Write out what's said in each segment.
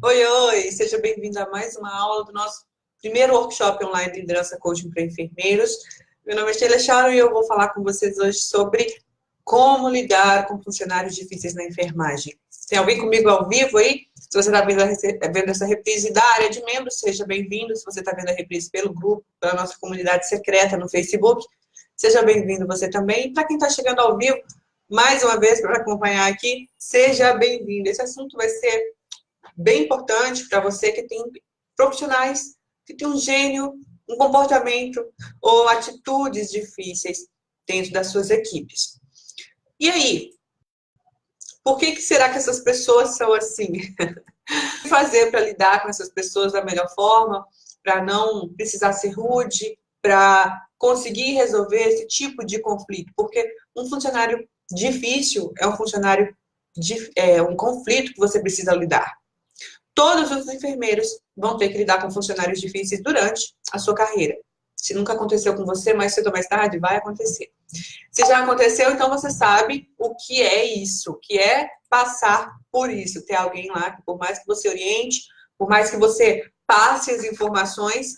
Oi, oi! Seja bem-vindo a mais uma aula do nosso primeiro workshop online de liderança coaching para enfermeiros. Meu nome é Sheila Sharon e eu vou falar com vocês hoje sobre como lidar com funcionários difíceis na enfermagem. Tem alguém comigo ao vivo aí? Se você está vendo essa reprise da área de membros, seja bem-vindo. Se você está vendo a reprise pelo grupo, pela nossa comunidade secreta no Facebook, seja bem-vindo você também. E para quem está chegando ao vivo, mais uma vez, para acompanhar aqui, seja bem-vindo. Esse assunto vai ser bem importante para você que tem profissionais que tem um gênio, um comportamento ou atitudes difíceis dentro das suas equipes. E aí, por que será que essas pessoas são assim? O que fazer para lidar com essas pessoas da melhor forma, para não precisar ser rude, para conseguir resolver esse tipo de conflito? Porque um funcionário difícil é um funcionário, um conflito que você precisa lidar. Todos os enfermeiros vão ter que lidar com funcionários difíceis durante a sua carreira. Se nunca aconteceu com você, mais cedo ou mais tarde vai acontecer. Se já aconteceu, então você sabe o que é isso, o que é passar por isso. Ter alguém lá que, por mais que você oriente, por mais que você passe as informações,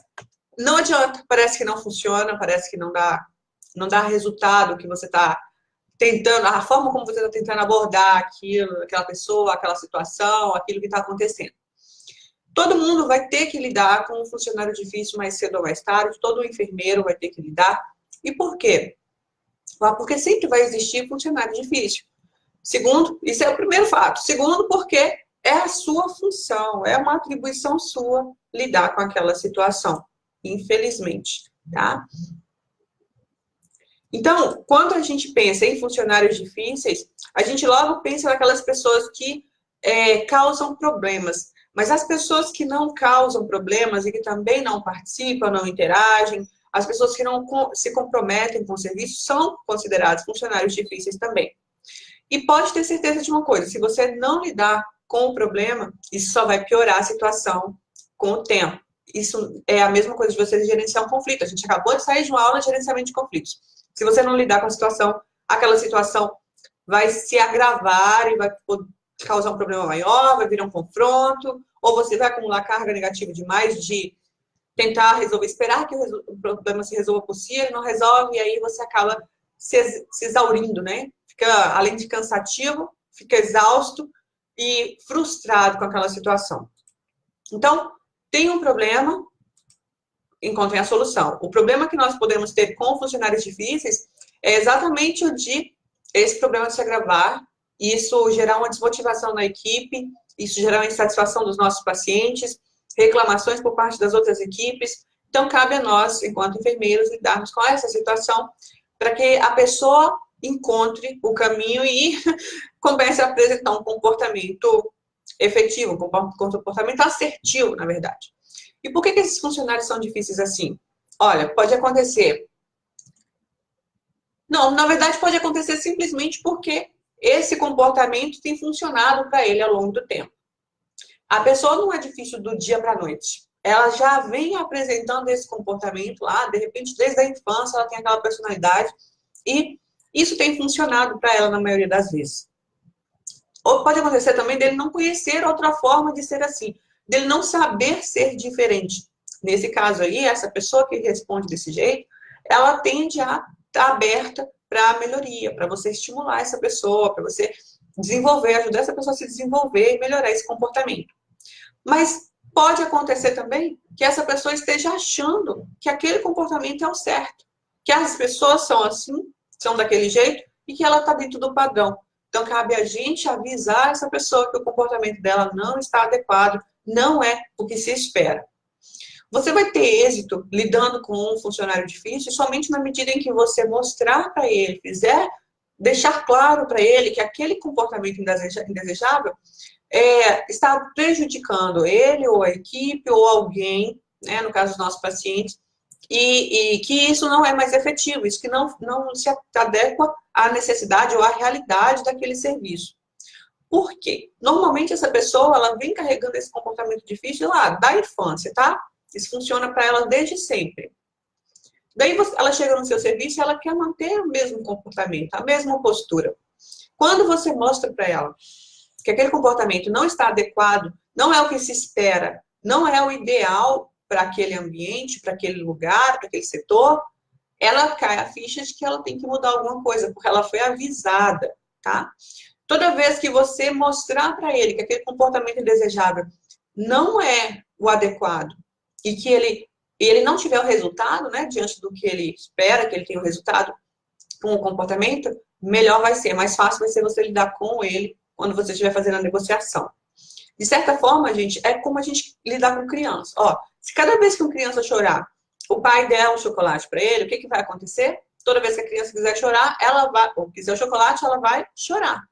não adianta, parece que não funciona, parece que não dá resultado que você está tentando, a forma como você está tentando abordar aquilo, aquela pessoa, aquela situação, aquilo que está acontecendo. Todo mundo vai ter que lidar com um funcionário difícil mais cedo ou mais tarde, todo enfermeiro vai ter que lidar. E por quê? Porque sempre vai existir funcionário difícil. Segundo, isso é o primeiro fato. Segundo, porque é a sua função, é uma atribuição sua lidar com aquela situação, infelizmente, tá? Então, quando a gente pensa em funcionários difíceis, a gente logo pensa naquelas pessoas que causam problemas. Mas as pessoas que não causam problemas e que também não participam, não interagem, as pessoas que não se comprometem com o serviço são consideradas funcionários difíceis também. E pode ter certeza de uma coisa, se você não lidar com o problema, isso só vai piorar a situação com o tempo. Isso é a mesma coisa de você gerenciar um conflito. A gente acabou de sair de uma aula de gerenciamento de conflitos. Se você não lidar com a situação, aquela situação vai se agravar e vai causar um problema maior, vai virar um confronto, ou você vai acumular carga negativa demais de tentar resolver, esperar que o problema se resolva por si, ele não resolve, e aí você acaba se exaurindo, né? Fica, além de cansativo, fica exausto e frustrado com aquela situação. Então, tem um problema, encontrem a solução. O problema que nós podemos ter com funcionários difíceis é exatamente o de esse problema se agravar, isso gerar uma desmotivação na equipe, isso gerar uma insatisfação dos nossos pacientes, reclamações por parte das outras equipes. Então, cabe a nós, enquanto enfermeiros, lidarmos com essa situação para que a pessoa encontre o caminho e comece a apresentar um comportamento efetivo, um comportamento assertivo, na verdade. E por que esses funcionários são difíceis assim? Olha, pode acontecer. Não, na verdade pode acontecer simplesmente porque esse comportamento tem funcionado para ele ao longo do tempo. A pessoa não é difícil do dia para a noite. Ela já vem apresentando esse comportamento lá, de repente, desde a infância, ela tem aquela personalidade e isso tem funcionado para ela na maioria das vezes. Ou pode acontecer também dele não conhecer outra forma de ser assim, dele não saber ser diferente. Nesse caso aí, essa pessoa que responde desse jeito, ela tende a estar aberta para a melhoria, para você estimular essa pessoa, para você desenvolver, ajudar essa pessoa a se desenvolver e melhorar esse comportamento. Mas pode acontecer também que essa pessoa esteja achando que aquele comportamento é o certo, que as pessoas são assim, são daquele jeito e que ela está dentro do padrão. Então, cabe a gente avisar essa pessoa que o comportamento dela não está adequado, não é o que se espera. Você vai ter êxito lidando com um funcionário difícil somente na medida em que você mostrar para ele, deixar claro para ele que aquele comportamento indesejável está prejudicando ele ou a equipe ou alguém, né, no caso dos nossos pacientes, e que isso não é mais efetivo, isso que não se adequa à necessidade ou à realidade daquele serviço. Por quê? Normalmente essa pessoa ela vem carregando esse comportamento difícil lá da infância, tá? Isso funciona para ela desde sempre. Daí ela chega no seu serviço e ela quer manter o mesmo comportamento, a mesma postura. Quando você mostra para ela que aquele comportamento não está adequado, não é o que se espera, não é o ideal para aquele ambiente, para aquele lugar, para aquele setor, ela cai a ficha de que ela tem que mudar alguma coisa, porque ela foi avisada, tá? Toda vez que você mostrar para ele que aquele comportamento indesejável não é o adequado e que ele não tiver o resultado, né, diante do que ele espera, que ele tenha o resultado com o comportamento, melhor vai ser, mais fácil vai ser você lidar com ele quando você estiver fazendo a negociação. De certa forma, gente, é como a gente lidar com criança. Ó, se cada vez que uma criança chorar, o pai der um chocolate para ele, o que vai acontecer? Toda vez que a criança quiser chorar, ela vai, ou quiser o chocolate, ela vai chorar.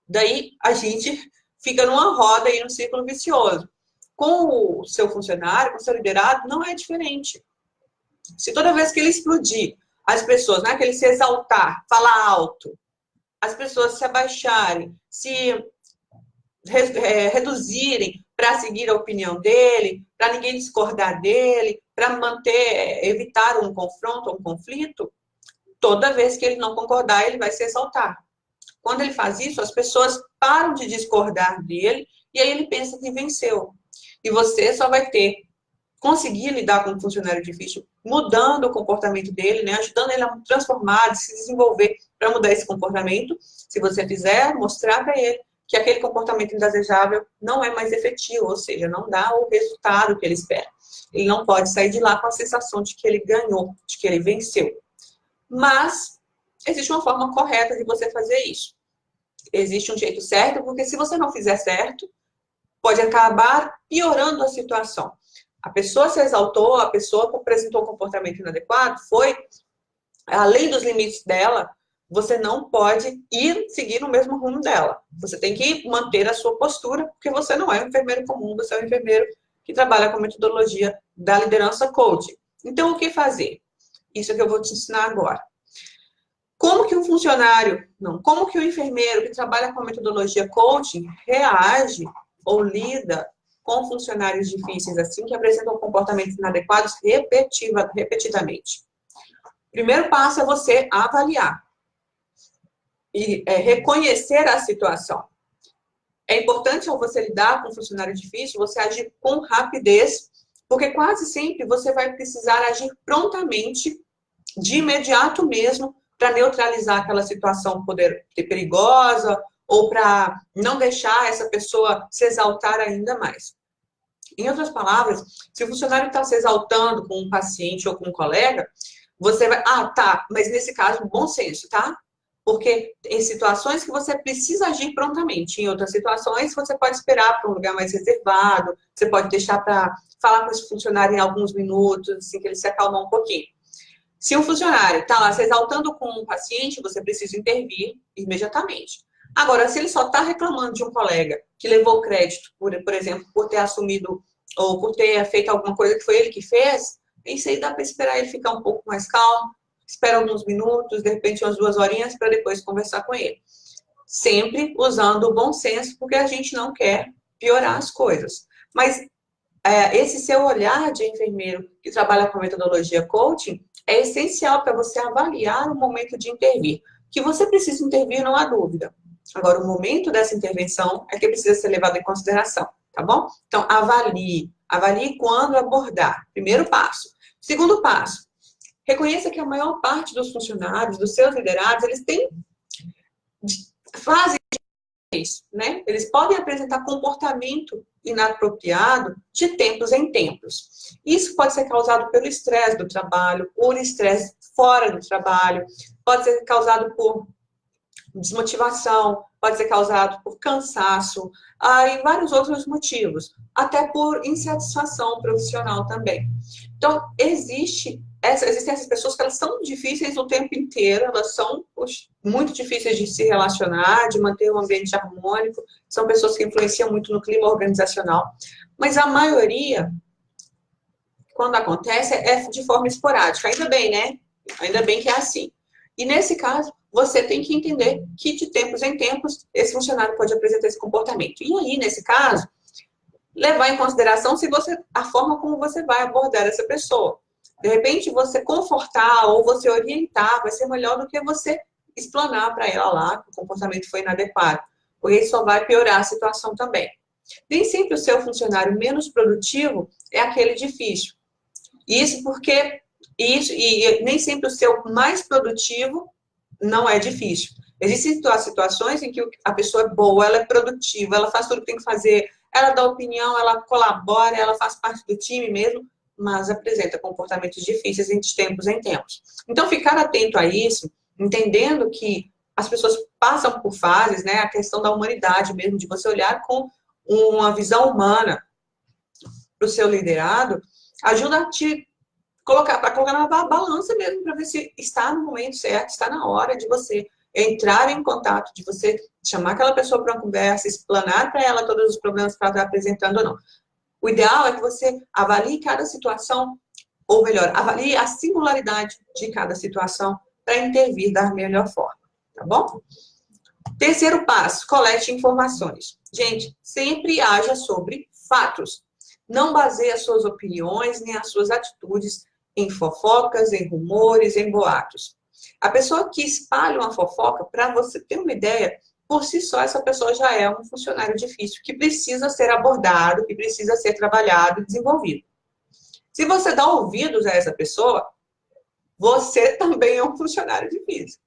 Daí a gente fica numa roda e num círculo vicioso. Com o seu funcionário, com o seu liderado, não é diferente. Se toda vez que ele explodir, as pessoas, né, que ele se exaltar, falar alto, as pessoas se abaixarem, se reduzirem para seguir a opinião dele, para ninguém discordar dele, para evitar um confronto, um conflito, toda vez que ele não concordar, ele vai se exaltar. Quando ele faz isso, as pessoas param de discordar dele e aí ele pensa que venceu. E você só vai conseguir lidar com um funcionário difícil, mudando o comportamento dele, né, ajudando ele a transformar, a se desenvolver para mudar esse comportamento. Se você fizer, mostrar para ele que aquele comportamento indesejável não é mais efetivo, ou seja, não dá o resultado que ele espera. Ele não pode sair de lá com a sensação de que ele ganhou, de que ele venceu. Mas existe uma forma correta de você fazer isso. Existe um jeito certo, porque se você não fizer certo, pode acabar piorando a situação. A pessoa se exaltou, a pessoa apresentou um comportamento inadequado, foi além dos limites dela, você não pode seguir no mesmo rumo dela. Você tem que manter a sua postura, porque você não é um enfermeiro comum, você é um enfermeiro que trabalha com a metodologia da liderança coaching. Então, o que fazer? Isso é que eu vou te ensinar agora. Como que um funcionário, como que o enfermeiro que trabalha com a metodologia coaching reage ou lida com funcionários difíceis assim, que apresentam comportamentos inadequados repetidamente? O primeiro passo é você avaliar e reconhecer a situação. É importante, ao você lidar com um funcionário difícil, você agir com rapidez, porque quase sempre você vai precisar agir prontamente, de imediato mesmo, para neutralizar aquela situação poder ser perigosa ou para não deixar essa pessoa se exaltar ainda mais. Em outras palavras, se o funcionário está se exaltando com um paciente ou com um colega, você vai... tá, mas nesse caso, bom senso, tá? Porque em situações que você precisa agir prontamente, em outras situações você pode esperar para um lugar mais reservado, você pode deixar para falar com esse funcionário em alguns minutos, assim que ele se acalmar um pouquinho. Se um funcionário está lá se exaltando com um paciente, você precisa intervir imediatamente. Agora, se ele só está reclamando de um colega que levou crédito, por exemplo, por ter assumido ou por ter feito alguma coisa que foi ele que fez, isso aí dá para esperar ele ficar um pouco mais calmo, espera alguns minutos, de repente umas 2 horinhas para depois conversar com ele. Sempre usando o bom senso, porque a gente não quer piorar as coisas. Mas esse seu olhar de enfermeiro que trabalha com a metodologia coaching é essencial para você avaliar o momento de intervir. Que você precisa intervir, não há dúvida. Agora, o momento dessa intervenção é que precisa ser levado em consideração, tá bom? Então, avalie quando abordar. Primeiro passo. Segundo passo, reconheça que a maior parte dos funcionários, dos seus liderados, eles fazem isso, né? Eles podem apresentar comportamento inapropriado de tempos em tempos. Isso pode ser causado pelo estresse do trabalho, por estresse fora do trabalho, pode ser causado por desmotivação, pode ser causado por cansaço, e vários outros motivos, até por insatisfação profissional também. Então, existem essas pessoas que elas são difíceis o tempo inteiro, elas são muito difíceis de se relacionar, de manter um ambiente harmônico, são pessoas que influenciam muito no clima organizacional, mas a maioria, quando acontece, é de forma esporádica. Ainda bem, né? Ainda bem que é assim. E nesse caso, você tem que entender que de tempos em tempos esse funcionário pode apresentar esse comportamento. E aí, nesse caso, levar em consideração a forma como você vai abordar essa pessoa. De repente, você confortar ou você orientar vai ser melhor do que você explanar para ela lá que o comportamento foi inadequado. Porque isso só vai piorar a situação também. Nem sempre o seu funcionário menos produtivo é aquele difícil. Isso porque e nem sempre o seu mais produtivo não é difícil. Existem situações em que a pessoa é boa, ela é produtiva, ela faz tudo o que tem que fazer, ela dá opinião, ela colabora, ela faz parte do time mesmo, mas apresenta comportamentos difíceis de tempos em tempos. Então, ficar atento a isso, entendendo que as pessoas passam por fases, né? A questão da humanidade mesmo, de você olhar com uma visão humana para o seu liderado, ajuda a te colocar na balança mesmo, para ver se está no momento certo, está na hora de você entrar em contato, de você chamar aquela pessoa para uma conversa, explanar para ela todos os problemas que ela está apresentando ou não. O ideal é que você avalie cada situação, ou melhor, avalie a singularidade de cada situação para intervir da melhor forma, tá bom? Terceiro passo, colete informações. Gente, sempre haja sobre fatos. Não baseie as suas opiniões nem as suas atitudes em fofocas, em rumores, em boatos. A pessoa que espalha uma fofoca, para você ter uma ideia, por si só, essa pessoa já é um funcionário difícil, que precisa ser abordado, que precisa ser trabalhado e desenvolvido. Se você dá ouvidos a essa pessoa, você também é um funcionário difícil.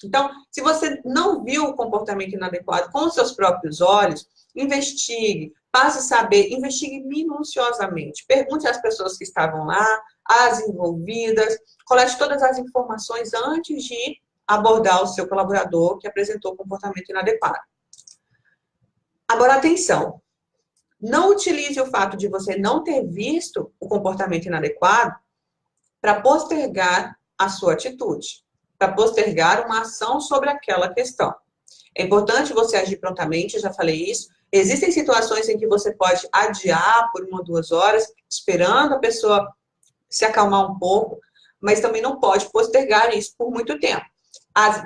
Então, se você não viu o comportamento inadequado com os seus próprios olhos, investigue, passe a saber, investigue minuciosamente. Pergunte às pessoas que estavam lá, às envolvidas, colete todas as informações antes de abordar o seu colaborador que apresentou comportamento inadequado. Agora, atenção. Não utilize o fato de você não ter visto o comportamento inadequado para postergar a sua atitude, para postergar uma ação sobre aquela questão. É importante você agir prontamente, eu já falei isso. Existem situações em que você pode adiar por 1 ou 2 horas, esperando a pessoa se acalmar um pouco, mas também não pode postergar isso por muito tempo.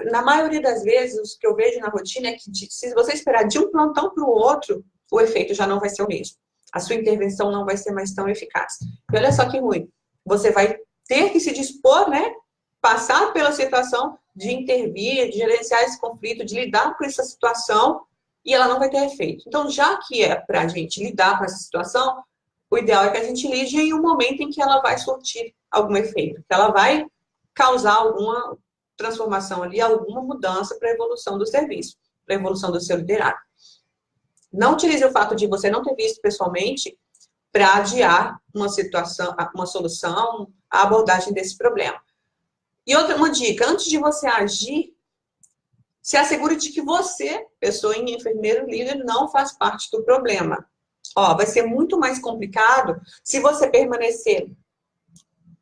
Na maioria das vezes, o que eu vejo na rotina é que se você esperar de um plantão para o outro, o efeito já não vai ser o mesmo. A sua intervenção não vai ser mais tão eficaz. E olha só que ruim. Você vai ter que se dispor, né? Passar pela situação de intervir, de gerenciar esse conflito, de lidar com essa situação, e ela não vai ter efeito. Então, já que é para a gente lidar com essa situação, o ideal é que a gente lide em um momento em que ela vai surtir algum efeito, que ela vai causar alguma transformação ali, alguma mudança para a evolução do serviço, para a evolução do seu liderado. Não utilize o fato de você não ter visto pessoalmente para adiar uma situação, uma solução, a abordagem desse problema. E uma dica, antes de você agir, se assegure de que você, pessoa em enfermeiro líder, não faz parte do problema. Ó, vai ser muito mais complicado se você permanecer,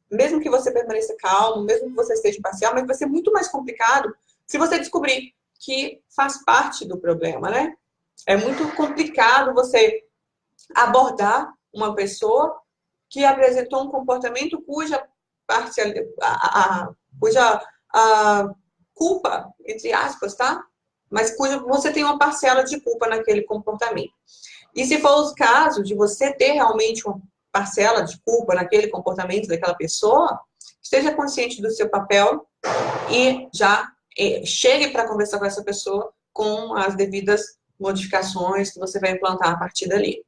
mesmo que você permaneça calmo, mesmo que você esteja parcial, mas vai ser muito mais complicado se você descobrir que faz parte do problema, né? É muito complicado você abordar uma pessoa que apresentou um comportamento cuja culpa, entre aspas, tá? Mas você tem uma parcela de culpa naquele comportamento. E se for o caso de você ter realmente uma parcela de culpa naquele comportamento daquela pessoa, esteja consciente do seu papel e já chegue para conversar com essa pessoa com as devidas modificações que você vai implantar a partir dali.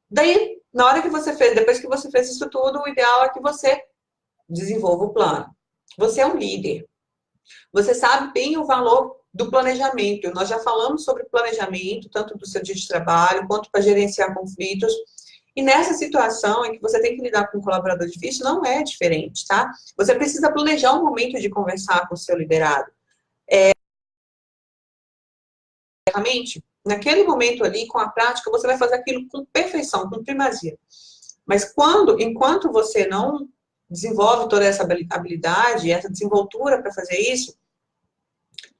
Daí, na hora que você fez, depois que você fez isso tudo, o ideal é que você desenvolva o plano. Você é um líder. Você sabe bem o valor do planejamento. Nós já falamos sobre planejamento, tanto do seu dia de trabalho, quanto para gerenciar conflitos. E nessa situação em que você tem que lidar com um colaborador difícil, não é diferente, tá? Você precisa planejar um momento de conversar com o seu liderado. Naquele momento ali, com a prática, você vai fazer aquilo com perfeição, com primazia. Mas enquanto você não desenvolve toda essa habilidade, essa desenvoltura para fazer isso,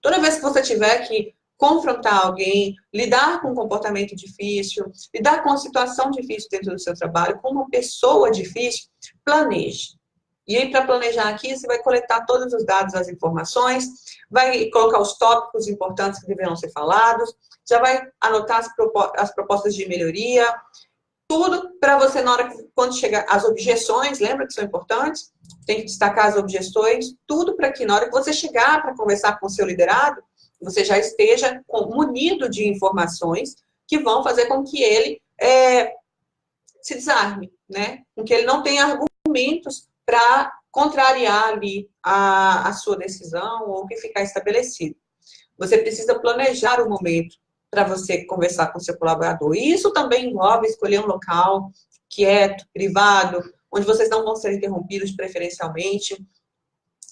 toda vez que você tiver que confrontar alguém, lidar com um comportamento difícil, lidar com uma situação difícil dentro do seu trabalho, com uma pessoa difícil, planeje. E aí, para planejar aqui, você vai coletar todos os dados, as informações, vai colocar os tópicos importantes que deverão ser falados, já vai anotar as propostas de melhoria, tudo para você, quando chegar as objeções, lembra que são importantes? Tem que destacar as objeções, tudo para que na hora que você chegar para conversar com o seu liderado, você já esteja munido de informações que vão fazer com que ele se desarme, né? Com que ele não tenha argumentos para contrariar ali a sua decisão ou o que ficar estabelecido. Você precisa planejar o momento para você conversar com o seu colaborador. E isso também envolve escolher um local quieto, privado, onde vocês não vão ser interrompidos preferencialmente.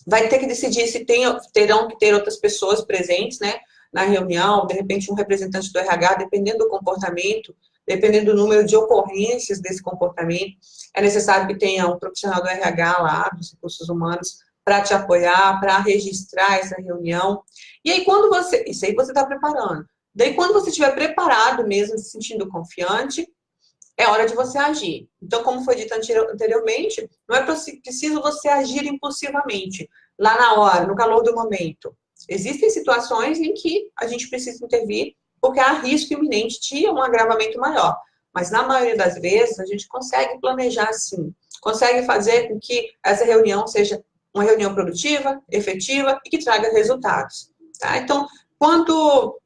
Vai ter que decidir se terão que ter outras pessoas presentes, né, na reunião, de repente um representante do RH, dependendo do comportamento, dependendo do número de ocorrências desse comportamento. É necessário que tenha um profissional do RH lá, dos recursos humanos, para te apoiar, para registrar essa reunião. E aí, isso aí você está preparando. Daí, quando você estiver preparado mesmo, se sentindo confiante, é hora de você agir. Então, como foi dito anteriormente, não é preciso você agir impulsivamente, lá na hora, no calor do momento. Existem situações em que a gente precisa intervir porque há risco iminente de um agravamento maior. Mas, na maioria das vezes, a gente consegue planejar sim. Consegue fazer com que essa reunião seja uma reunião produtiva, efetiva e que traga resultados. Tá? Então, quando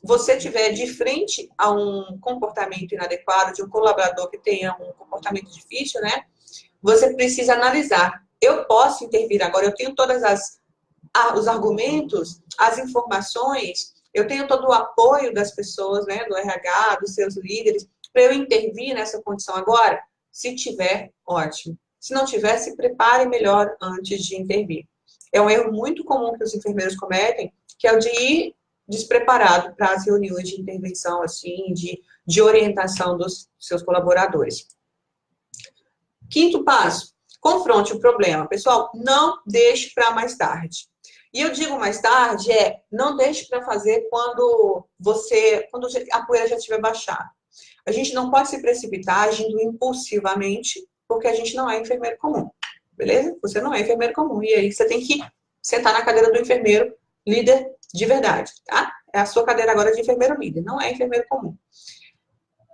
você estiver de frente a um comportamento inadequado, de um colaborador que tenha um comportamento difícil, né? Você precisa analisar. Eu posso intervir agora, eu tenho todos os argumentos, as informações, eu tenho todo o apoio das pessoas, né, do RH, dos seus líderes, para eu intervir nessa condição agora? Se tiver, ótimo. Se não tiver, se prepare melhor antes de intervir. É um erro muito comum que os enfermeiros cometem, que é o de ir despreparado para as reuniões de intervenção, assim, de orientação dos seus colaboradores. Quinto passo, confronte o problema. Pessoal, não deixe para mais tarde. E eu digo mais tarde, não deixe para fazer quando a poeira já estiver baixada. A gente não pode se precipitar agindo impulsivamente, porque a gente não é enfermeiro comum, beleza? Você não é enfermeiro comum, e aí você tem que sentar na cadeira do enfermeiro líder de verdade, tá? É a sua cadeira agora de enfermeiro líder, não é enfermeiro comum.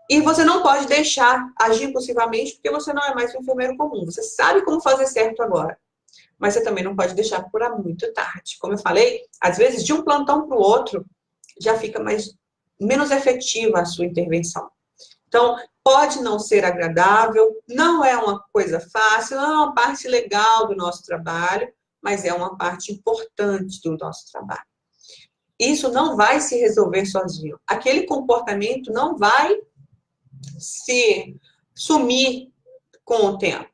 E você não pode deixar agir impulsivamente, porque você não é mais um enfermeiro comum. Você sabe como fazer certo agora. Mas você também não pode deixar por muito tarde. Como eu falei, às vezes de um plantão para o outro, já fica menos efetiva a sua intervenção. Então, pode não ser agradável, não é uma coisa fácil, não é uma parte legal do nosso trabalho, mas é uma parte importante do nosso trabalho. Isso não vai se resolver sozinho. Aquele comportamento não vai se sumir com o tempo.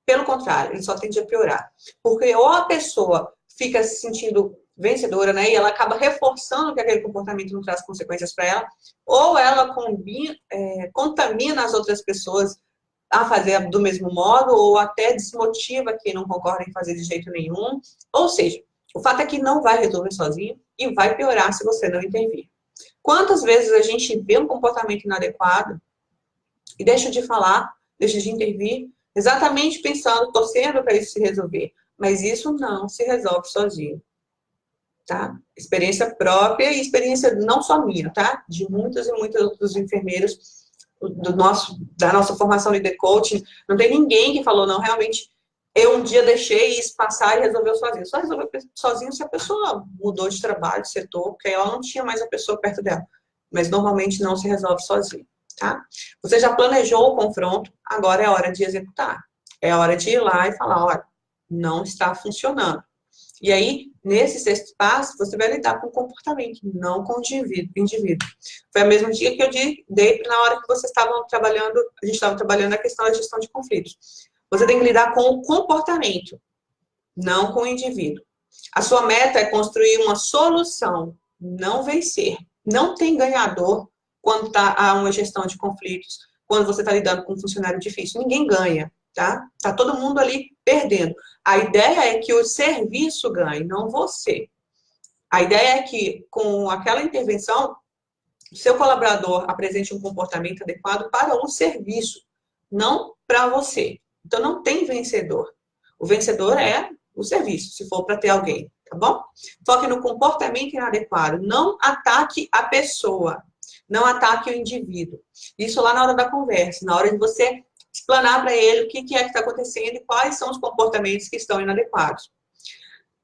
Pelo contrário, ele só tende a piorar. Porque ou a pessoa fica se sentindo vencedora, né, e ela acaba reforçando que aquele comportamento não traz consequências para ela, ou ela contamina as outras pessoas a fazer do mesmo modo, ou até desmotiva quem não concorda em fazer de jeito nenhum. Ou seja, o fato é que não vai resolver sozinho e vai piorar se você não intervir. Quantas vezes a gente vê um comportamento inadequado e deixa de falar, deixa de intervir, exatamente pensando, torcendo para isso se resolver. Mas isso não se resolve sozinho. Tá? Experiência própria e experiência não só minha, tá? De muitos e muitos outros enfermeiros da nossa formação Leader Coaching. Não tem ninguém que falou, não, realmente, eu um dia deixei isso passar e resolveu sozinho. Só resolveu sozinho se a pessoa mudou de trabalho, de setor, porque ela não tinha mais a pessoa perto dela. Mas normalmente não se resolve sozinho, tá? Você já planejou o confronto, agora é hora de executar. É hora de ir lá e falar, olha, não está funcionando. E aí, nesse sexto passo, você vai lidar com o comportamento, não com o indivíduo. Foi a mesma dica que eu dei na hora que vocês estavam trabalhando, a gente estava trabalhando a questão da gestão de conflitos. Você tem que lidar com o comportamento, não com o indivíduo. A sua meta é construir uma solução, não vencer. Não tem ganhador quando há uma gestão de conflitos, quando você está lidando com um funcionário difícil. Ninguém ganha, tá? Tá todo mundo ali perdendo. A ideia é que o serviço ganhe, não você. A ideia é que, com aquela intervenção, o seu colaborador apresente um comportamento adequado para o serviço, não para você. Então, não tem vencedor. O vencedor é o serviço, se for para ter alguém, tá bom? Foque no comportamento inadequado. Não ataque a pessoa. Não ataque o indivíduo. Isso lá na hora da conversa, na hora de você explanar para ele o que é que está acontecendo e quais são os comportamentos que estão inadequados.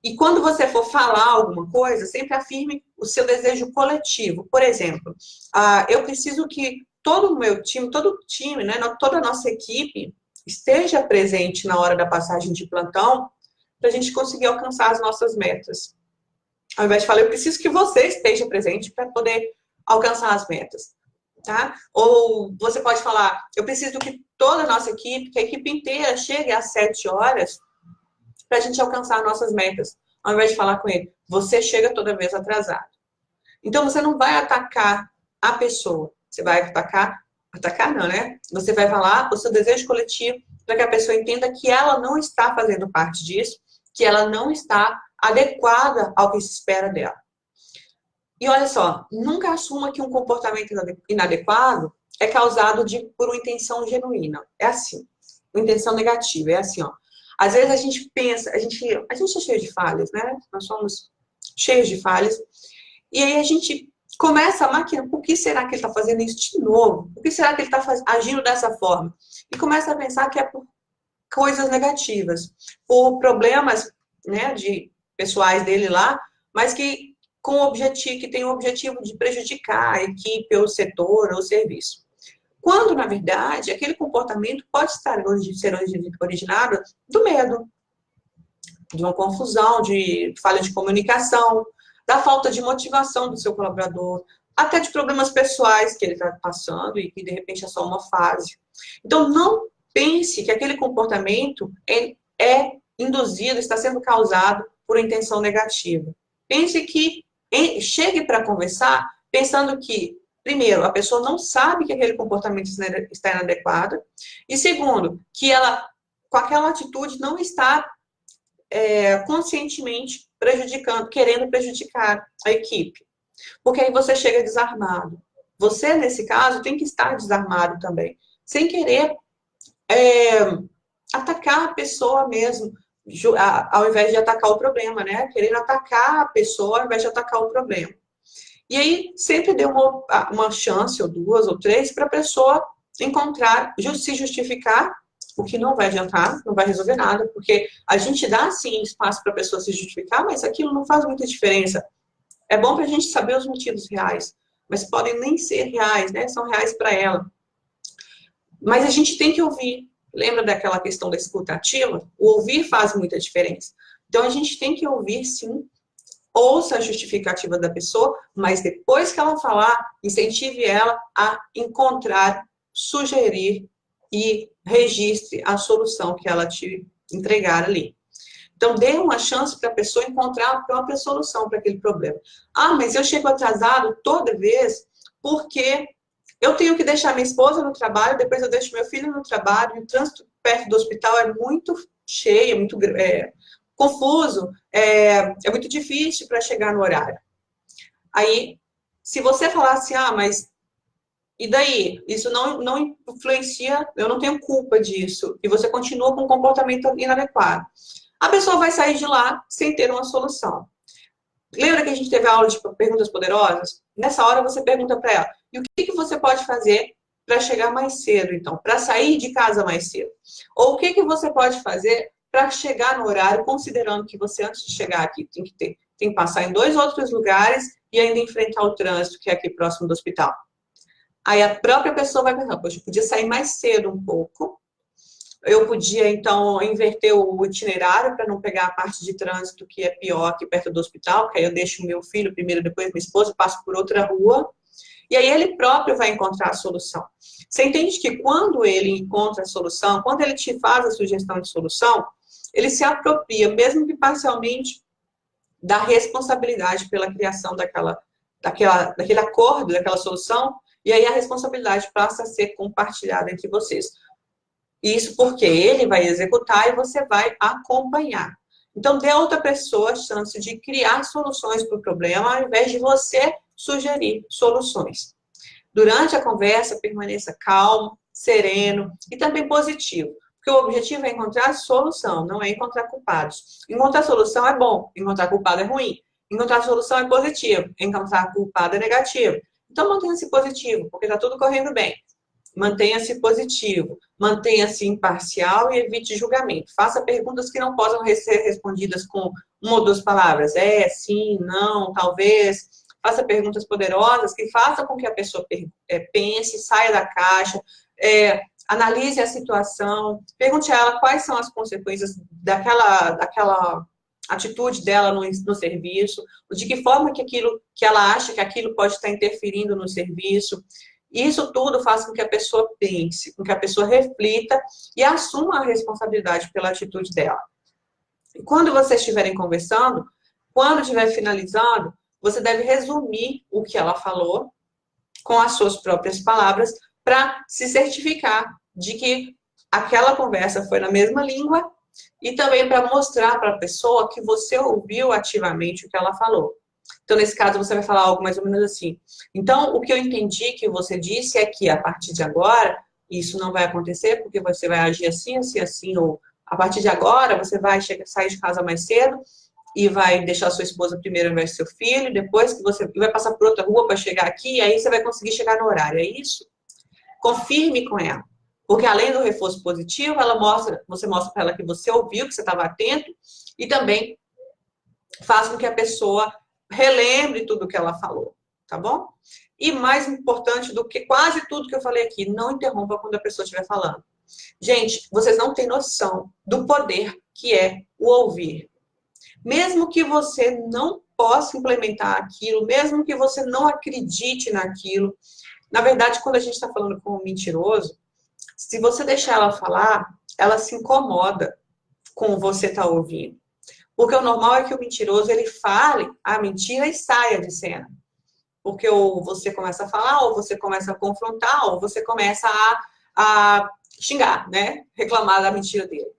E quando você for falar alguma coisa, sempre afirme o seu desejo coletivo. Por exemplo, eu preciso que todo o meu time, todo o time, né, toda a nossa equipe esteja presente na hora da passagem de plantão para a gente conseguir alcançar as nossas metas. Ao invés de falar, eu preciso que você esteja presente para poder alcançar as metas. Tá? Ou você pode falar, eu preciso que toda a nossa equipe, que a equipe inteira chegue às 7 horas para a gente alcançar nossas metas. Ao invés de falar com ele, você chega toda vez atrasado. Então, você não vai atacar a pessoa. Você vai atacar não, né? Você vai falar o seu desejo coletivo para que a pessoa entenda que ela não está fazendo parte disso, que ela não está adequada ao que se espera dela. E olha só, nunca assuma que um comportamento inadequado é causado por uma intenção genuína. É assim, uma intenção negativa, é assim, ó. Às vezes a gente pensa, a gente é cheio de falhas, né? Nós somos cheios de falhas. E aí a gente começa a maquinar, por que será que ele está fazendo isso de novo? Por que será que ele está agindo dessa forma? E começa a pensar que é por coisas negativas, por problemas, né, pessoais dele lá, mas que tem o objetivo de prejudicar a equipe, ou o setor, ou o serviço. Quando, na verdade, aquele comportamento pode ser originado do medo, de uma confusão, de falha de comunicação, da falta de motivação do seu colaborador, até de problemas pessoais que ele está passando e que, de repente, é só uma fase. Então, não pense que aquele comportamento é induzido, está sendo causado por intenção negativa. Pense que chegue para conversar pensando que, primeiro, a pessoa não sabe que aquele comportamento está inadequado, e segundo, que ela, com aquela atitude, não está conscientemente querendo prejudicar a equipe. Porque aí você chega desarmado. Você, nesse caso, tem que estar desarmado também, sem querer atacar a pessoa mesmo, ao invés de atacar o problema, né? Querendo atacar a pessoa ao invés de atacar o problema. E aí, sempre dê uma chance, ou duas, ou três, para a pessoa se justificar, o que não vai adiantar, não vai resolver nada, porque a gente dá, sim, espaço para a pessoa se justificar, mas aquilo não faz muita diferença. É bom para a gente saber os motivos reais, mas podem nem ser reais, né? São reais para ela. Mas a gente tem que ouvir. Lembra daquela questão da escuta ativa? O ouvir faz muita diferença. Então, a gente tem que ouvir, sim, ouça a justificativa da pessoa, mas depois que ela falar, incentive ela a encontrar, sugerir e registre a solução que ela te entregar ali. Então, dê uma chance para a pessoa encontrar a própria solução para aquele problema. Ah, mas eu chego atrasado toda vez porque eu tenho que deixar minha esposa no trabalho, depois eu deixo meu filho no trabalho, e o trânsito perto do hospital é muito cheio, muito confuso, é muito difícil para chegar no horário. Aí, se você falar assim, mas e daí? Isso não influencia, eu não tenho culpa disso, e você continua com um comportamento inadequado. A pessoa vai sair de lá sem ter uma solução. Lembra que a gente teve a aula de perguntas poderosas? Nessa hora você pergunta para ela, e o que você pode fazer para chegar mais cedo, então? Para sair de casa mais cedo? Ou o que você pode fazer para chegar no horário, considerando que você, antes de chegar aqui, tem que passar em 2 outros lugares e ainda enfrentar o trânsito, que é aqui próximo do hospital. Aí a própria pessoa vai pensar, poxa, eu podia sair mais cedo um pouco, eu podia, então, inverter o itinerário para não pegar a parte de trânsito que é pior aqui perto do hospital, que aí eu deixo o meu filho primeiro, depois minha esposa, passo por outra rua, e aí ele próprio vai encontrar a solução. Você entende que quando ele encontra a solução, quando ele te faz a sugestão de solução, ele se apropria, mesmo que parcialmente, da responsabilidade pela criação daquele acordo, daquela solução, e aí a responsabilidade passa a ser compartilhada entre vocês. Isso porque ele vai executar e você vai acompanhar. Então, dê a outra pessoa a chance de criar soluções para o problema, ao invés de você sugerir soluções. Durante a conversa, permaneça calmo, sereno e também positivo. Porque o objetivo é encontrar solução, não é encontrar culpados. Encontrar solução é bom, encontrar culpado é ruim. Encontrar solução é positivo, encontrar culpado é negativo. Então, mantenha-se positivo, porque está tudo correndo bem. Mantenha-se positivo, mantenha-se imparcial e evite julgamento. Faça perguntas que não possam ser respondidas com uma ou duas palavras, sim, não, talvez. Faça perguntas poderosas que façam com que a pessoa pense, saia da caixa, analise a situação, pergunte a ela quais são as consequências daquela atitude dela no serviço, de que forma que ela acha que aquilo pode estar interferindo no serviço. Isso tudo faz com que a pessoa pense, com que a pessoa reflita e assuma a responsabilidade pela atitude dela. E quando vocês estiverem conversando, quando estiver finalizando, você deve resumir o que ela falou com as suas próprias palavras para se certificar de que aquela conversa foi na mesma língua e também para mostrar para a pessoa que você ouviu ativamente o que ela falou. Então, nesse caso, você vai falar algo mais ou menos assim. Então, o que eu entendi que você disse é que, a partir de agora, isso não vai acontecer, porque você vai agir assim, assim, assim, ou a partir de agora, você vai sair de casa mais cedo e vai deixar sua esposa primeiro ao invés do seu filho, depois que você vai passar por outra rua para chegar aqui, e aí você vai conseguir chegar no horário, é isso? Confirme com ela. Porque além do reforço positivo, você mostra para ela que você ouviu, que você estava atento, e também faz com que a pessoa relembre tudo que ela falou, tá bom? E mais importante do que quase tudo que eu falei aqui, não interrompa quando a pessoa estiver falando. Gente, vocês não têm noção do poder que é o ouvir. Mesmo que você não possa implementar aquilo, mesmo que você não acredite naquilo, na verdade, quando a gente está falando com um mentiroso, se você deixar ela falar, ela se incomoda com você estar ouvindo. Porque o normal é que o mentiroso, ele fale a mentira e saia de cena. Porque ou você começa a falar, ou você começa a confrontar, ou você começa a xingar, né? Reclamar da mentira dele.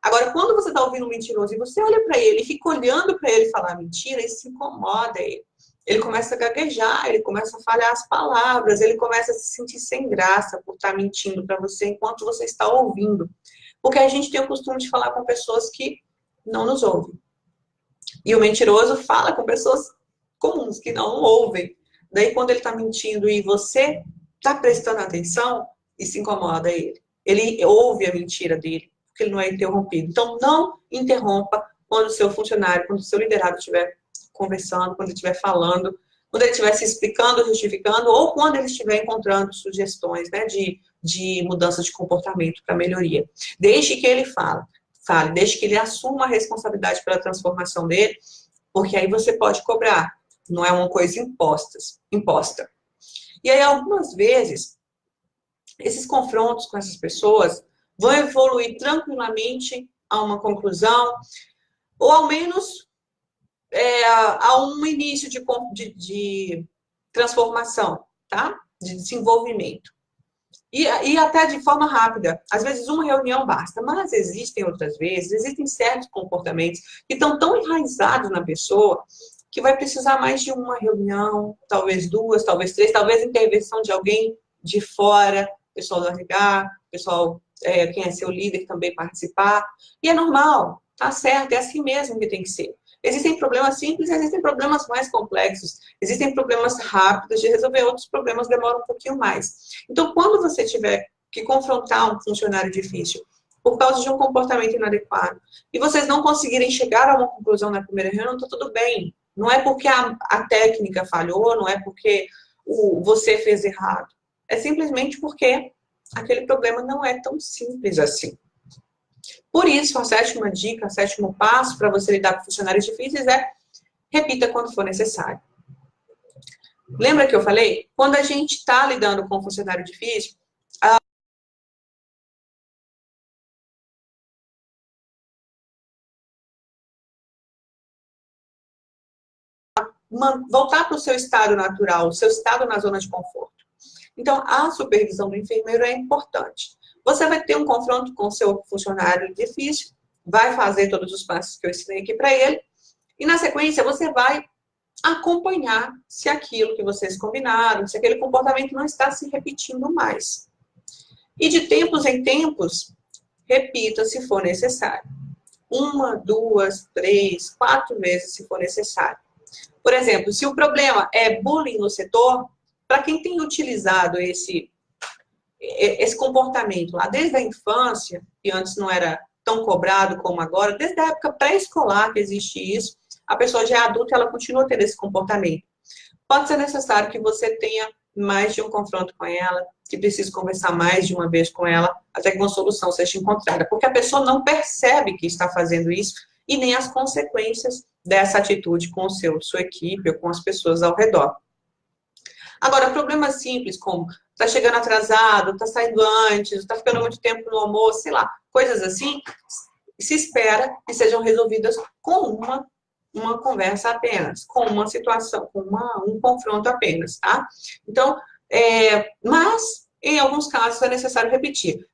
Agora, quando você está ouvindo um mentiroso e você olha para ele e fica olhando para ele falar mentira, isso se incomoda ele. Ele começa a gaguejar, ele começa a falhar as palavras, ele começa a se sentir sem graça por estar mentindo para você enquanto você está ouvindo. Porque a gente tem o costume de falar com pessoas que não nos ouvem. E o mentiroso fala com pessoas comuns, que não ouvem. Daí, quando ele está mentindo e você está prestando atenção, isso incomoda ele. Ele ouve a mentira dele, porque ele não é interrompido. Então, não interrompa quando o seu funcionário, quando o seu liderado estiver conversando, quando ele estiver falando, quando ele estiver se explicando, justificando, ou quando ele estiver encontrando sugestões, né, de mudança de comportamento para melhoria. Deixe que ele fale, deixe que ele assuma a responsabilidade pela transformação dele, porque aí você pode cobrar, não é uma coisa imposta. E aí, algumas vezes, esses confrontos com essas pessoas vão evoluir tranquilamente a uma conclusão, ou ao menos a um início de transformação, tá? De desenvolvimento. E até de forma rápida. Às vezes uma reunião basta, mas existem outras vezes, existem certos comportamentos que estão tão enraizados na pessoa que vai precisar mais de uma reunião, talvez duas, talvez três, talvez intervenção de alguém de fora, pessoal do RH, pessoal, quem é seu líder também participar. E é normal, tá certo, é assim mesmo que tem que ser. Existem problemas simples, existem problemas mais complexos, existem problemas rápidos de resolver, outros problemas demoram um pouquinho mais. Então, quando você tiver que confrontar um funcionário difícil por causa de um comportamento inadequado e vocês não conseguirem chegar a uma conclusão na primeira reunião, tá tudo bem. Não é porque a técnica falhou, não é porque você fez errado. É simplesmente porque aquele problema não é tão simples assim. Por isso, a sétima dica, o sétimo passo para você lidar com funcionários difíceis é repita quando for necessário. Lembra que eu falei? Quando a gente está lidando com um funcionário difícil, voltar para o seu estado natural, o seu estado na zona de conforto. Então, a supervisão do enfermeiro é importante. Você vai ter um confronto com o seu funcionário difícil, vai fazer todos os passos que eu ensinei aqui para ele, e na sequência você vai acompanhar se aquilo que vocês combinaram, se aquele comportamento não está se repetindo mais. E de tempos em tempos, repita se for necessário. 1, 2, 3, 4 vezes se for necessário. Por exemplo, se o problema é bullying no setor, para quem tem utilizado esse comportamento lá desde a infância, e antes não era tão cobrado como agora, desde a época pré-escolar que existe isso, a pessoa já é adulta e ela continua tendo esse comportamento. Pode ser necessário que você tenha mais de um confronto com ela, que precise conversar mais de uma vez com ela, até que uma solução seja encontrada, porque a pessoa não percebe que está fazendo isso e nem as consequências dessa atitude com sua equipe ou com as pessoas ao redor. Agora, problemas simples como tá chegando atrasado, tá saindo antes, tá ficando muito tempo no almoço, sei lá, coisas assim, se espera que sejam resolvidas com uma conversa apenas, com uma situação, com um confronto apenas, tá? Então, mas, em alguns casos, é necessário repetir.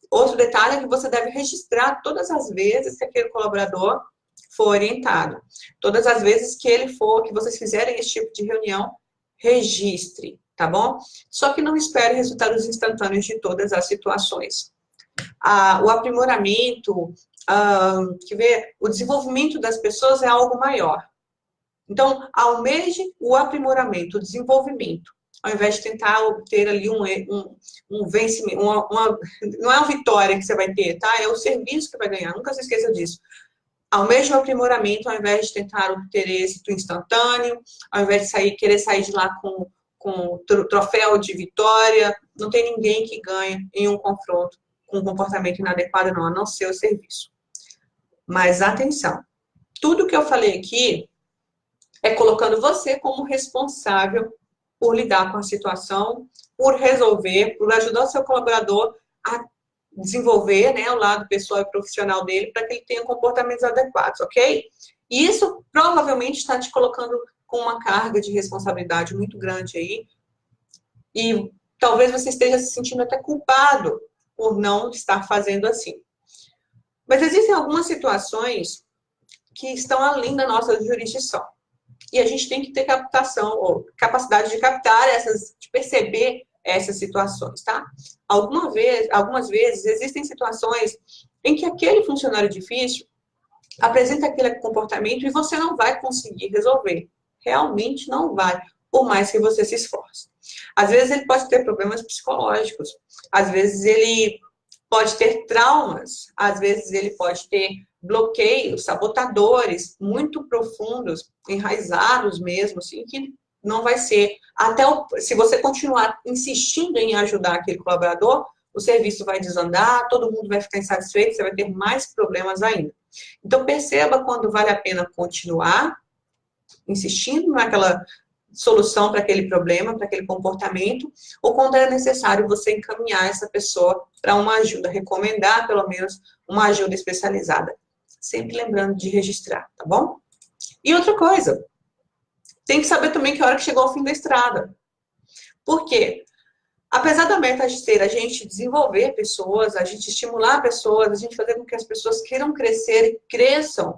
Outro detalhe é que você deve registrar todas as vezes que aquele colaborador for orientado. Todas as vezes que vocês fizerem esse tipo de reunião, registre, tá bom? Só que não espere resultados instantâneos de todas as situações. O aprimoramento, o desenvolvimento das pessoas é algo maior. Então, almeje o aprimoramento, o desenvolvimento, ao invés de tentar obter ali um vencimento, não é uma vitória que você vai ter, tá? É o serviço que vai ganhar, nunca se esqueça disso. Almeje o aprimoramento, ao invés de tentar obter êxito instantâneo, ao invés de querer sair de lá com troféu de vitória. Não tem ninguém que ganhe em um confronto com um comportamento inadequado, não, a não ser o serviço. Mas atenção, tudo que eu falei aqui é colocando você como responsável por lidar com a situação, por resolver, por ajudar o seu colaborador a desenvolver, né, o lado pessoal e profissional dele para que ele tenha comportamentos adequados, ok? E isso provavelmente está te colocando com uma carga de responsabilidade muito grande aí e talvez você esteja se sentindo até culpado por não estar fazendo assim. Mas existem algumas situações que estão além da nossa jurisdição. E a gente tem que ter captação, ou capacidade de captar de perceber essas situações, tá? Algumas vezes existem situações em que aquele funcionário difícil apresenta aquele comportamento e você não vai conseguir resolver. Realmente não vai, por mais que você se esforce. Às vezes ele pode ter problemas psicológicos, às vezes ele pode ter traumas, às vezes ele pode ter bloqueios, sabotadores muito profundos, enraizados mesmo, assim, que não vai ser. Se você continuar insistindo em ajudar aquele colaborador, o serviço vai desandar, todo mundo vai ficar insatisfeito, você vai ter mais problemas ainda. Então, perceba quando vale a pena continuar insistindo naquela solução para aquele problema, para aquele comportamento, ou quando é necessário você encaminhar essa pessoa para uma ajuda, recomendar pelo menos uma ajuda especializada. Sempre lembrando de registrar, tá bom? E outra coisa, tem que saber também que é a hora que chegou ao fim da estrada. Por quê? Apesar da meta ser a gente desenvolver pessoas, a gente estimular pessoas, a gente fazer com que as pessoas queiram crescer e cresçam,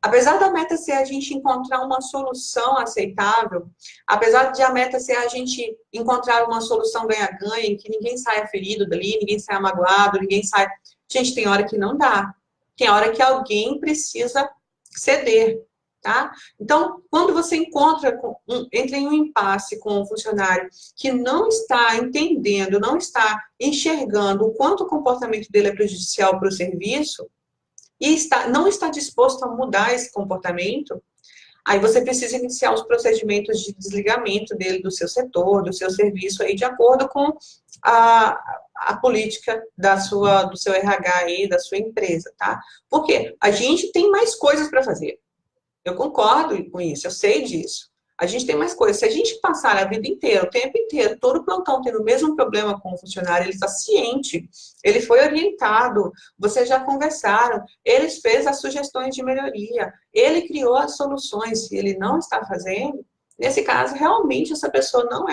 apesar da meta ser a gente encontrar uma solução aceitável, apesar de a meta ser a gente encontrar uma solução ganha-ganha, em que ninguém saia ferido dali, ninguém saia magoado, ninguém saia... Gente, tem hora que não dá. Tem hora que alguém precisa ceder, tá? Então, quando você entra em um impasse com um funcionário que não está entendendo, não está enxergando o quanto o comportamento dele é prejudicial para o serviço, e não está disposto a mudar esse comportamento, aí você precisa iniciar os procedimentos de desligamento dele do seu setor, do seu serviço, aí, de acordo com a política do seu RH aí, da sua empresa, tá? Porque a gente tem mais coisas para fazer. Eu concordo com isso, eu sei disso. A gente tem mais coisas. Se a gente passar a vida inteira, o tempo inteiro, todo o plantão tendo o mesmo problema com o funcionário, ele está ciente, ele foi orientado, vocês já conversaram, ele fez as sugestões de melhoria, ele criou as soluções. Se ele não está fazendo, nesse caso, realmente essa pessoa não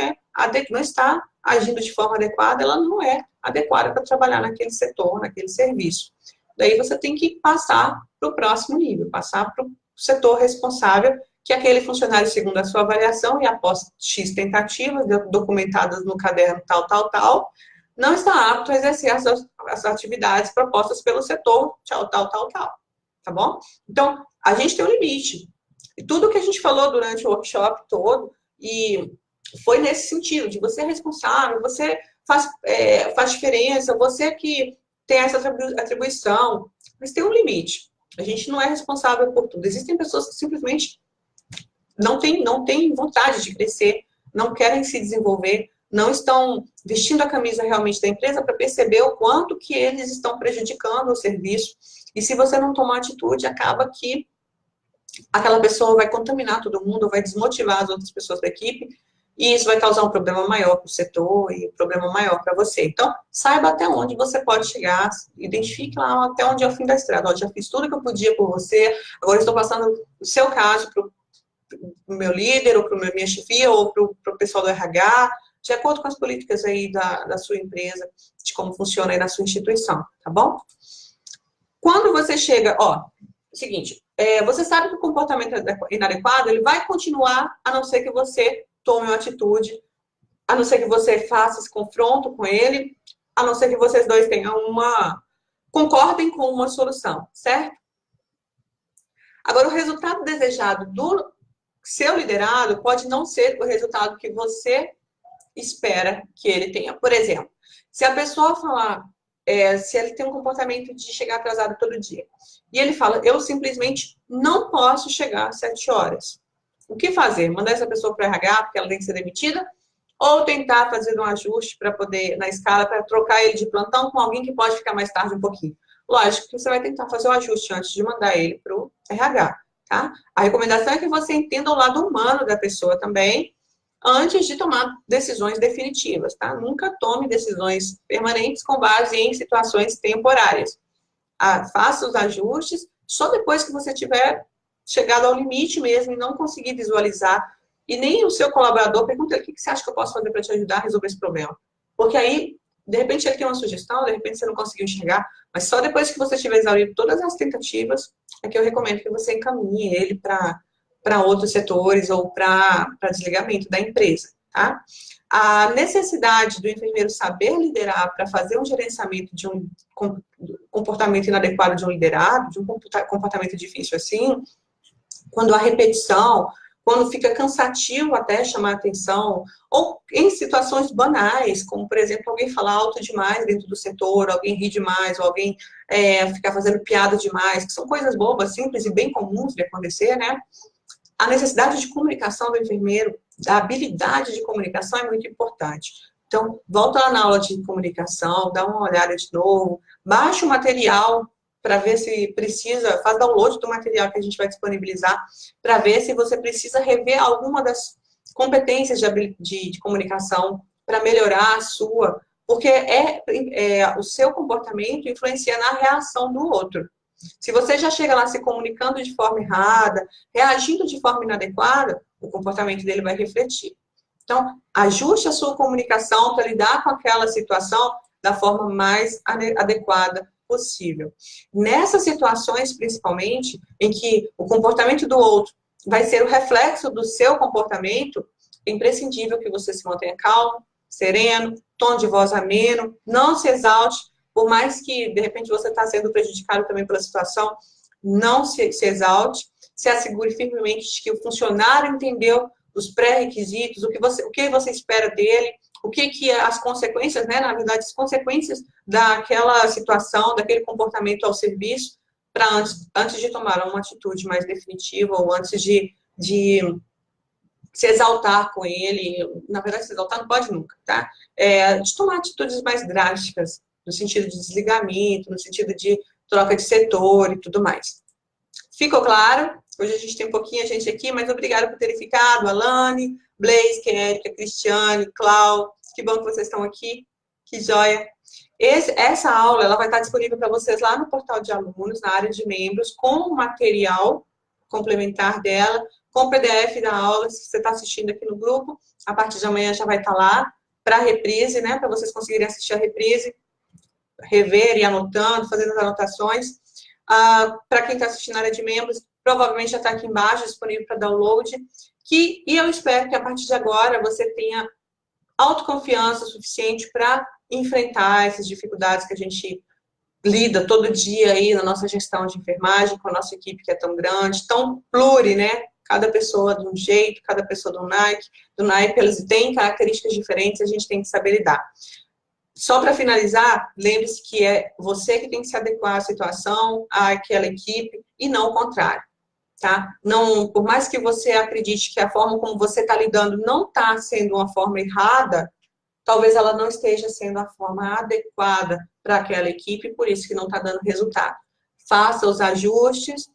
está agindo de forma adequada, ela não é adequada para trabalhar naquele setor, naquele serviço. Daí você tem que passar para o próximo nível, passar para o setor responsável, que aquele funcionário, segundo a sua avaliação, e após X tentativas, documentadas no caderno tal, não está apto a exercer as atividades propostas pelo setor tal, tá bom? Então, a gente tem um limite. E tudo que a gente falou durante o workshop todo, e foi nesse sentido, de você é responsável, você faz diferença, você que tem essa atribuição, mas tem um limite. A gente não é responsável por tudo. Existem pessoas que simplesmente não têm vontade de crescer, não querem se desenvolver, não estão vestindo a camisa realmente da empresa para perceber o quanto que eles estão prejudicando o serviço. E se você não tomar atitude, acaba que aquela pessoa vai contaminar todo mundo, vai desmotivar as outras pessoas da equipe, e isso vai causar um problema maior para o setor e um problema maior para você. Então, saiba até onde você pode chegar, identifique lá até onde é o fim da estrada. Ó, já fiz tudo que eu podia por você, agora estou passando o seu caso para o meu líder, ou para a minha chefia, ou para o pessoal do RH, de acordo com as políticas aí da sua empresa, de como funciona aí na sua instituição, tá bom? Quando você chega, ó, seguinte, você sabe que o comportamento inadequado, ele vai continuar, a não ser que você tome uma atitude, a não ser que você faça esse confronto com ele, a não ser que vocês dois tenham concordem com uma solução, certo? Agora, o resultado desejado do seu liderado pode não ser o resultado que você espera que ele tenha. Por exemplo, se a pessoa falar, se ele tem um comportamento de chegar atrasado todo dia, e ele fala, eu simplesmente não posso chegar às 7 horas. O que fazer? Mandar essa pessoa para o RH, porque ela tem que ser demitida? Ou tentar fazer um ajuste para poder, na escala, para trocar ele de plantão com alguém que pode ficar mais tarde um pouquinho? Lógico que você vai tentar fazer o ajuste antes de mandar ele para o RH, tá? A recomendação é que você entenda o lado humano da pessoa também, antes de tomar decisões definitivas, tá? Nunca tome decisões permanentes com base em situações temporárias. Faça os ajustes só depois que você tiver chegado ao limite mesmo e não conseguir visualizar. E nem o seu colaborador pergunta o que você acha que eu posso fazer para te ajudar a resolver esse problema. Porque aí, de repente, ele tem uma sugestão, de repente você não conseguiu enxergar, mas só depois que você tiver exaurido todas as tentativas, é que eu recomendo que você encaminhe ele para outros setores ou para desligamento da empresa, tá? A necessidade do enfermeiro saber liderar para fazer um gerenciamento de um comportamento inadequado de um liderado, de um comportamento difícil assim, quando há repetição, quando fica cansativo até chamar atenção, ou em situações banais, como, por exemplo, alguém falar alto demais dentro do setor, alguém rir demais, ou alguém ficar fazendo piada demais, que são coisas bobas, simples e bem comuns de acontecer, né? A necessidade de comunicação do enfermeiro, da habilidade de comunicação é muito importante. Então, volta lá na aula de comunicação, dá uma olhada de novo, baixa o material para ver se precisa, faz download do material que a gente vai disponibilizar, para ver se você precisa rever alguma das competências de comunicação para melhorar a sua, porque o seu comportamento influencia na reação do outro. Se você já chega lá se comunicando de forma errada, reagindo de forma inadequada, o comportamento dele vai refletir. Então, ajuste a sua comunicação para lidar com aquela situação da forma mais adequada possível. Nessas situações, principalmente, em que o comportamento do outro vai ser o reflexo do seu comportamento, é imprescindível que você se mantenha calmo, sereno, tom de voz ameno, não se exalte, por mais que, de repente, você está sendo prejudicado também pela situação, não se exalte, se assegure firmemente de que o funcionário entendeu os pré-requisitos, o que você espera dele, o que as consequências, né, na verdade, as consequências daquela situação, daquele comportamento ao serviço, para antes de tomar uma atitude mais definitiva, ou antes de se exaltar com ele, na verdade, se exaltar não pode nunca, tá? De tomar atitudes mais drásticas, no sentido de desligamento, no sentido de troca de setor e tudo mais. Ficou claro? Hoje a gente tem pouquinha gente aqui, mas obrigada por terem ficado. Alane, Blaise, Érica, Cristiane, Clau, que bom que vocês estão aqui, que joia. Essa aula ela vai estar disponível para vocês lá no portal de alunos, na área de membros, com o material complementar dela, com o PDF da aula, se você está assistindo aqui no grupo, a partir de amanhã já vai estar lá, para a reprise, né, para vocês conseguirem assistir a reprise, rever e anotando, fazendo as anotações. Para quem está assistindo na área de membros, provavelmente já está aqui embaixo, disponível para download, e eu espero que a partir de agora você tenha autoconfiança suficiente para enfrentar essas dificuldades que a gente lida todo dia aí na nossa gestão de enfermagem, com a nossa equipe que é tão grande, tão pluri, né? Cada pessoa de um jeito, cada pessoa do naipe, eles têm características diferentes, a gente tem que saber lidar. Só para finalizar, lembre-se que é você que tem que se adequar à situação, àquela equipe, e não o contrário, tá? Não, por mais que você acredite que a forma como você está lidando não está sendo uma forma errada, talvez ela não esteja sendo a forma adequada para aquela equipe, por isso que não está dando resultado. Faça os ajustes,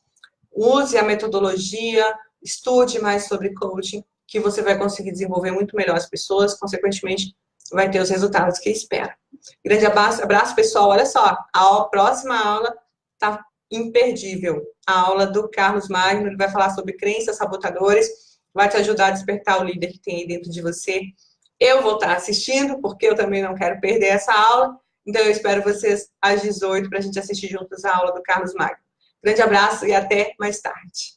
use a metodologia, estude mais sobre coaching, que você vai conseguir desenvolver muito melhor as pessoas, consequentemente, vai ter os resultados que espera. Grande abraço, pessoal. Olha só, a próxima aula está imperdível. A aula do Carlos Magno, ele vai falar sobre crenças sabotadoras, vai te ajudar a despertar o líder que tem aí dentro de você. Eu vou estar assistindo, porque eu também não quero perder essa aula. Então, eu espero vocês às 18 para a gente assistir juntos a aula do Carlos Magno. Grande abraço e até mais tarde.